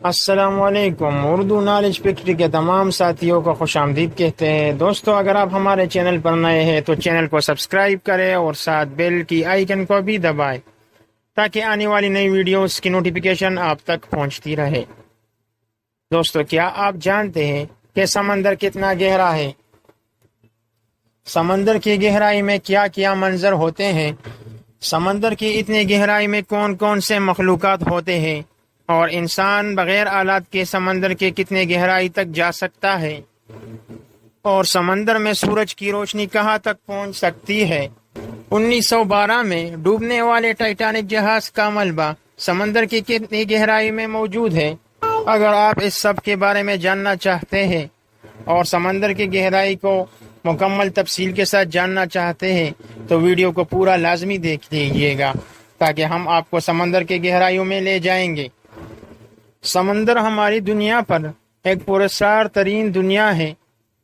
السلام علیکم۔ Urdu knowledge factory کے تمام ساتھیوں کو خوش آمدید کہتے ہیں۔ دوستو، اگر آپ ہمارے چینل پر نئے ہیں تو چینل کو سبسکرائب کریں اور ساتھ بیل کی آئیکن کو بھی دبائیں تاکہ آنے والی نئی ویڈیوز کی نوٹیفیکیشن آپ تک پہنچتی رہے۔ دوستو، کیا آپ جانتے ہیں کہ سمندر کتنا گہرا ہے؟ سمندر کی گہرائی میں کیا کیا منظر ہوتے ہیں؟ سمندر کی اتنی گہرائی میں کون کون سے مخلوقات ہوتے ہیں؟ اور انسان بغیر آلات کے سمندر کے کتنے گہرائی تک جا سکتا ہے؟ اور سمندر میں سورج کی روشنی کہاں تک پہنچ سکتی ہے؟ 1912 میں ڈوبنے والے ٹائٹینک جہاز کا ملبہ سمندر کی کتنی گہرائی میں موجود ہے؟ اگر آپ اس سب کے بارے میں جاننا چاہتے ہیں اور سمندر کی گہرائی کو مکمل تفصیل کے ساتھ جاننا چاہتے ہیں تو ویڈیو کو پورا لازمی دیکھ لیجیے گا تاکہ ہم آپ کو سمندر کی گہرائیوں میں لے جائیں گے۔ سمندر ہماری دنیا پر ایک پراسرار ترین دنیا ہے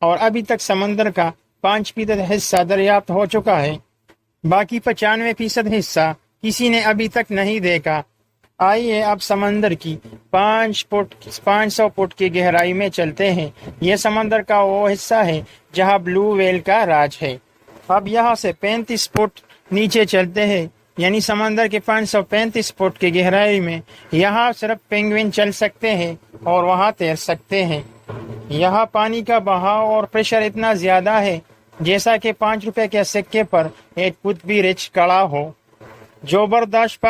اور ابھی تک سمندر کا 5% حصہ دریافت ہو چکا ہے۔ باقی 95% حصہ کسی نے ابھی تک نہیں دیکھا۔ آئیے اب سمندر کی 500 فٹ کی گہرائی میں چلتے ہیں۔ یہ سمندر کا وہ حصہ ہے جہاں بلو ویل کا راج ہے۔ اب یہاں سے 35 فٹ نیچے چلتے ہیں، یعنی سمندر کے 535 فٹ کی گہرائی میں یہاں صرف پینگوئن چل سکتے ہیں اور وہاں تیر سکتے ہیں۔ یہاں پانی کا بہاؤ اور پریشر اتنا زیادہ ہے جیسا کہ 5 روپے کے سکے پر ایک قطبی ریچھ کڑا ہو۔ جو برداشت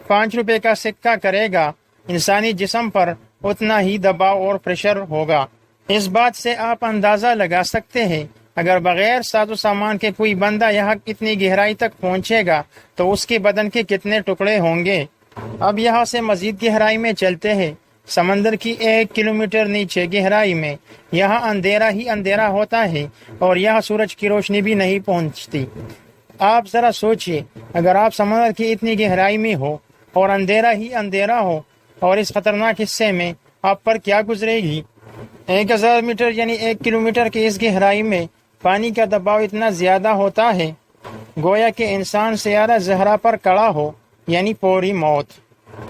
5 روپے کا سکہ کرے گا، انسانی جسم پر اتنا ہی دباؤ اور پریشر ہوگا۔ اس بات سے آپ اندازہ لگا سکتے ہیں اگر بغیر ساز و سامان کے کوئی بندہ یہاں اتنی گہرائی تک پہنچے گا تو اس کے بدن کے کتنے ٹکڑے ہوں گے۔ اب یہاں سے مزید گہرائی میں چلتے ہیں۔ سمندر کی 1 کلومیٹر نیچے گہرائی میں یہاں اندھیرا ہی اندھیرا ہوتا ہے اور یہاں سورج کی روشنی بھی نہیں پہنچتی۔ آپ ذرا سوچئے، اگر آپ سمندر کی اتنی گہرائی میں ہو اور اندھیرا ہی اندھیرا ہو اور اس خطرناک حصے میں آپ پر کیا گزرے گی؟ 1000 میٹر یعنی 1 کلومیٹر کی اس گہرائی میں پانی کا دباؤ اتنا زیادہ ہوتا ہے گویا کہ انسان سیارہ زہرا پر کڑا ہو، یعنی فوری موت۔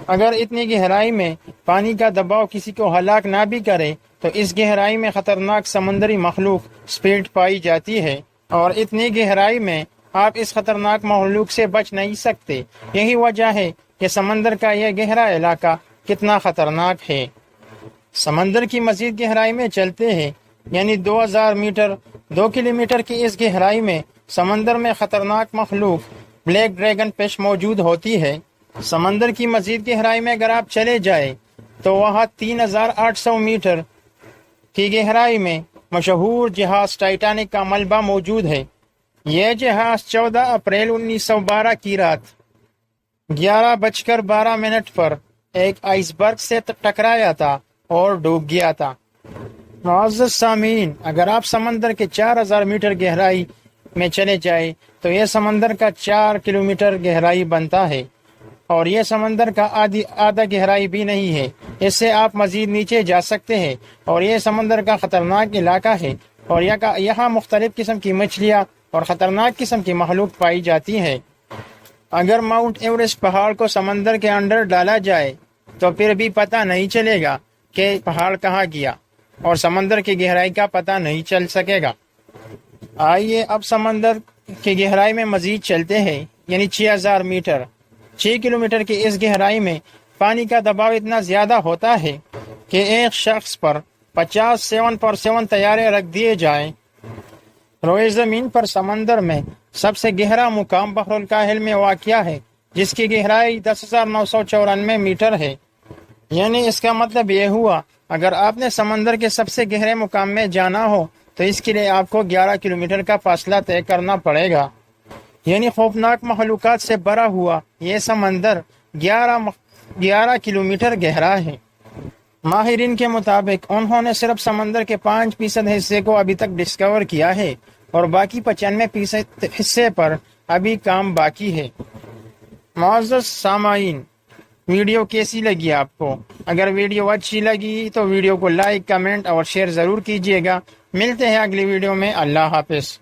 اگر اتنی گہرائی میں پانی کا دباؤ کسی کو ہلاک نہ بھی کرے تو اس گہرائی میں خطرناک سمندری مخلوق سپیڈ پائی جاتی ہے، اور اتنی گہرائی میں آپ اس خطرناک مخلوق سے بچ نہیں سکتے۔ یہی وجہ ہے کہ سمندر کا یہ گہرا علاقہ کتنا خطرناک ہے۔ سمندر کی مزید گہرائی میں چلتے ہیں، یعنی 2000 میٹر 2 کلومیٹر کی اس گہرائی میں سمندر میں خطرناک مخلوق بلیک ڈریگن فش موجود ہوتی ہے۔ سمندر کی مزید گہرائی میں اگر آپ چلے جائیں تو وہاں 3800 میٹر کی گہرائی میں مشہور جہاز ٹائٹینک کا ملبہ موجود ہے۔ یہ جہاز 14 اپریل 1912 کی رات 11:12 پر ایک آئس برگ سے ٹکرایا تھا اور ڈوب گیا تھا۔ معزز سامعین، اگر آپ سمندر کے 4000 میٹر گہرائی میں چلے جائیں تو یہ سمندر کا 4 کلومیٹر گہرائی بنتا ہے، اور یہ سمندر کا آدھا گہرائی بھی نہیں ہے۔ اس سے آپ مزید نیچے جا سکتے ہیں، اور یہ سمندر کا خطرناک علاقہ ہے، اور یہاں مختلف قسم کی مچھلیاں اور خطرناک قسم کی مخلوق پائی جاتی ہے۔ اگر ماؤنٹ ایوریسٹ پہاڑ کو سمندر کے اندر ڈالا جائے تو پھر بھی پتہ نہیں چلے گا کہ پہاڑ کہاں گیا، اور سمندر کی گہرائی کا پتہ نہیں چل سکے گا۔ آئیے اب سمندر کی گہرائی میں مزید چلتے ہیں، یعنی 6000 میٹر 6 کلومیٹر کی اس گہرائی میں پانی کا دباؤ اتنا زیادہ ہوتا ہے کہ ایک شخص پر 50 7x7 طیارے رکھ دیے جائیں۔ روئے زمین پر سمندر میں سب سے گہرا مقام بحر الکاہل میں واقع ہے، جس کی گہرائی 10,994 میٹر ہے۔ یعنی اس کا مطلب یہ ہوا، اگر آپ نے سمندر کے سب سے گہرے مقام میں جانا ہو تو اس کے لیے آپ کو 11 کلومیٹر کا فاصلہ طے کرنا پڑے گا۔ یعنی خوفناک مخلوقات سے بھرا ہوا یہ سمندر 11 کلومیٹر گہرا ہے۔ ماہرین کے مطابق انہوں نے صرف سمندر کے 5% حصے کو ابھی تک ڈسکور کیا ہے، اور باقی 95% حصے پر ابھی کام باقی ہے۔ معزز سامعین، ویڈیو کیسی لگی آپ کو؟ اگر ویڈیو اچھی لگی تو ویڈیو کو لائک، کمنٹ اور شیئر ضرور کیجیے گا۔ ملتے ہیں اگلی ویڈیو میں۔ اللہ حافظ۔